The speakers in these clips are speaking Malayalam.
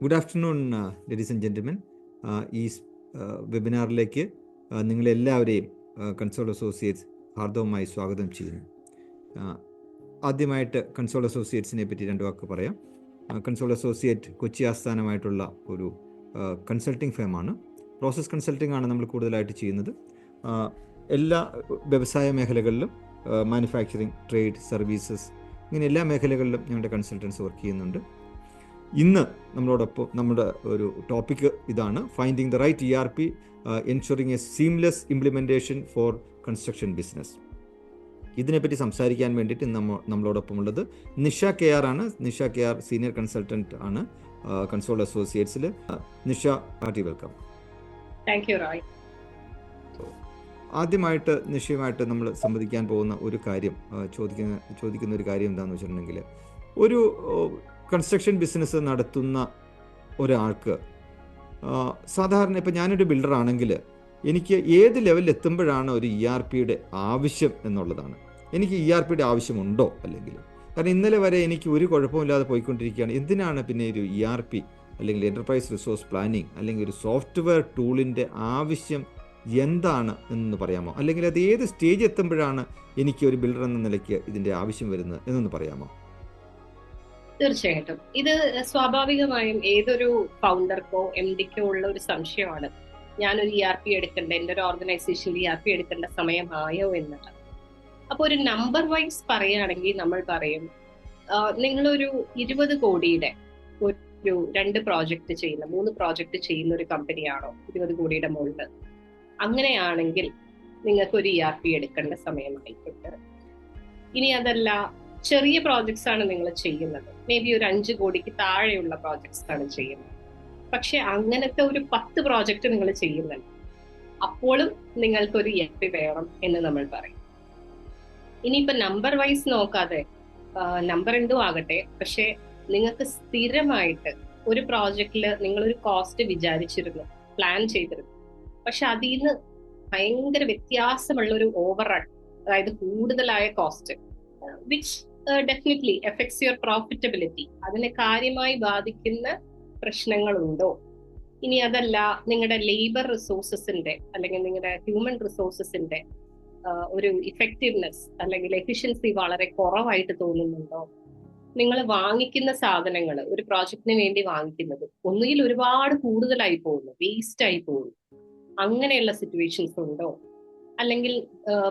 Good afternoon ladies and gentlemen. ഈ വെബിനാറിലേക്ക് നിങ്ങളെല്ലാവരെയും കൺസോൾ അസോസിയേറ്റ്സ് ഹാർദവമായി സ്വാഗതം ചെയ്യുന്നു. ആദ്യമായിട്ട് കൺസോൾ അസോസിയേറ്റ്സിനെ പറ്റി രണ്ട് വാക്ക് പറയാം. കൺസോൾ അസോസിയേറ്റ് കൊച്ചി ആസ്ഥാനമായിട്ടുള്ള ഒരു കൺസൾട്ടിംഗ് ഫേമാണ്. പ്രോസസ് കൺസൾട്ടിംഗ് ആണ് നമ്മൾ കൂടുതലായിട്ട് ചെയ്യുന്നത്. എല്ലാ വ്യവസായ മേഖലകളിലും മാനുഫാക്ചറിങ്, ട്രേഡ്, സർവീസസ്, ഇങ്ങനെ എല്ലാ മേഖലകളിലും ഞങ്ങളുടെ കൺസൾട്ടൻസ് വർക്ക് ചെയ്യുന്നുണ്ട്. ഇന്ന് നമ്മളോടൊപ്പം നമ്മുടെ ഒരു ടോപ്പിക് ഇതാണ്: finding the right ERP, ensuring a seamless implementation for construction business. ഇതിനെപ്പറ്റി സംസാരിക്കാൻ വേണ്ടിയിട്ട് നമ്മളോടൊപ്പം ഉള്ളത് നിഷ KR ആണ്. നിഷ KR സീനിയർ കൺസൾട്ടൻറ്റ് ആണ് കൺസോൾ അസോസിയേറ്റ്സിൽ. Nisha, hearty welcome. Thank you Roy. ആദ്യമായിട്ട് നിഷയുമായിട്ട് നമ്മൾ സംവദിക്കാൻ പോകുന്ന ഒരു കാര്യം, ചോദിക്കുന്ന ഒരു കാര്യം എന്താണെന്ന് വെച്ചിട്ടുണ്ടെങ്കിൽ, ഒരു കൺസ്ട്രക്ഷൻ ബിസിനസ് നടത്തുന്ന ഒരാൾക്ക് സാധാരണ, ഇപ്പം ഞാനൊരു ബിൽഡർ ആണെങ്കിൽ എനിക്ക് ഏത് ലെവലിൽ എത്തുമ്പോഴാണ് ഒരു ERPയുടെ ആവശ്യം എന്നുള്ളതാണ്. എനിക്ക് ERPയുടെ ആവശ്യമുണ്ടോ? അല്ലെങ്കിൽ കാരണം ഇന്നലെ വരെ എനിക്ക് ഒരു കുഴപ്പമില്ലാതെ പോയിക്കൊണ്ടിരിക്കുകയാണ്. എന്തിനാണ് പിന്നെ ഒരു ERP അല്ലെങ്കിൽ എൻ്റർപ്രൈസ് റിസോഴ്സ് പ്ലാനിങ് അല്ലെങ്കിൽ ഒരു സോഫ്റ്റ്വെയർ ടൂളിൻ്റെ ആവശ്യം എന്താണ് എന്ന് പറയാമോ? അല്ലെങ്കിൽ അത് ഏത് സ്റ്റേജ് എത്തുമ്പോഴാണ് എനിക്ക് ഒരു ബിൽഡർ എന്ന നിലയ്ക്ക് ഇതിൻ്റെ ആവശ്യം വരുന്നത് എന്നൊന്ന് പറയാമോ? തീർച്ചയായിട്ടും ഇത് സ്വാഭാവികമായും ഏതൊരു ഫൗണ്ടർക്കോ MDക്കോ ഉള്ള ഒരു സംശയമാണ്. ഞാനൊരു ERP എടുക്കേണ്ട, എൻ്റെ ഒരു ഓർഗനൈസേഷനിൽ ERP എടുക്കേണ്ട സമയമായോ എന്നുള്ളത്. അപ്പോൾ ഒരു നമ്പർ വൈസ് പറയുകയാണെങ്കിൽ നമ്മൾ പറയും, നിങ്ങളൊരു 20 കോടിയുടെ ഒരു 2 പ്രോജക്റ്റ് ചെയ്യുന്ന, 3 പ്രോജക്റ്റ് ചെയ്യുന്ന ഒരു കമ്പനിയാണോ 20 കോടിയുടെ മുകളിൽ, അങ്ങനെയാണെങ്കിൽ നിങ്ങൾക്കൊരു ERP എടുക്കേണ്ട സമയമായിട്ടുണ്ട്. ഇനി അതല്ല, ചെറിയ പ്രോജക്ട്സ് ആണ് നിങ്ങൾ ചെയ്യുന്നത്, മേ ബി ഒരു 5 കോടിക്ക് താഴെയുള്ള പ്രോജക്ട്സ് ആണ് ചെയ്യുന്നത്, പക്ഷെ അങ്ങനത്തെ ഒരു 10 പ്രോജക്റ്റ് നിങ്ങൾ ചെയ്യുന്നുണ്ട്, അപ്പോഴും നിങ്ങൾക്കൊരു ERP വേണം എന്ന് നമ്മൾ പറയും. ഇനിയിപ്പോ നമ്പർ വൈസ് നോക്കാതെ, നമ്പർ എന്തും ആകട്ടെ, പക്ഷെ നിങ്ങൾക്ക് സ്ഥിരമായിട്ട് ഒരു പ്രോജക്റ്റിൽ നിങ്ങളൊരു കോസ്റ്റ് വിചാരിച്ചിരുന്നു, പ്ലാൻ ചെയ്തിരുന്നു, പക്ഷെ അതിൽ നിന്ന് ഭയങ്കര വ്യത്യാസമുള്ള ഒരു ഓവർ, അതായത് കൂടുതലായ cost, which definitely effects your profitability, അതിനെ കാര്യമായി ബാധിക്കുന്ന പ്രശ്നങ്ങളുണ്ടോ? ഇനി അതല്ല, നിങ്ങളുടെ ലേബർ റിസോഴ്സസിന്റെ അല്ലെങ്കിൽ നിങ്ങളുടെ ഹ്യൂമൻ റിസോഴ്സസിന്റെ ഒരു ഇഫക്റ്റീവ്നെസ് അല്ലെങ്കിൽ എഫിഷ്യൻസി വളരെ കുറവായിട്ട് തോന്നുന്നുണ്ടോ? നിങ്ങൾ വാങ്ങിക്കുന്ന സാധനങ്ങൾ, ഒരു പ്രോജക്റ്റിന് വേണ്ടി വാങ്ങിക്കുന്നത് ഒന്നുകിൽ ഒരുപാട് കൂടുതലായി പോകുന്നു, വേസ്റ്റ് ആയി പോകുന്നു, അങ്ങനെയുള്ള സിറ്റുവേഷൻസ് ഉണ്ടോ? അല്ലെങ്കിൽ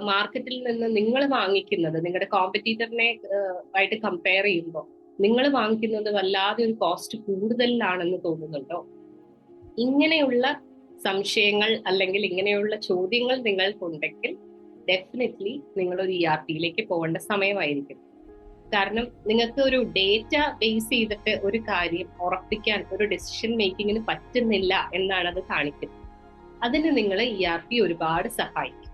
മാർക്കറ്റിൽ നിന്ന് നിങ്ങൾ വാങ്ങിക്കുന്നത് നിങ്ങളുടെ കോമ്പറ്റീറ്ററിനെ ആയിട്ട് കമ്പയർ ചെയ്യുമ്പോൾ നിങ്ങൾ വാങ്ങിക്കുന്നത് വല്ലാതെ ഒരു കോസ്റ്റ് കൂടുതലാണെന്ന് തോന്നുന്നുണ്ടോ? ഇങ്ങനെയുള്ള സംശയങ്ങൾ അല്ലെങ്കിൽ ഇങ്ങനെയുള്ള ചോദ്യങ്ങൾ നിങ്ങൾക്കുണ്ടെങ്കിൽ ഡെഫിനറ്റ്ലി നിങ്ങളൊരു ERPയിലേക്ക് പോകേണ്ട സമയമായിരിക്കും. കാരണം നിങ്ങൾക്ക് ഒരു ഡേറ്റ ബേസ് ചെയ്തിട്ട് ഒരു കാര്യം ഉറപ്പിക്കാൻ, ഒരു ഡെസിഷൻ മേക്കിങ്ങിന് പറ്റുന്നില്ല എന്നാണ് അത് കാണിക്കുന്നത്. അതിന് നിങ്ങൾ ERP ഒരുപാട് സഹായിക്കും.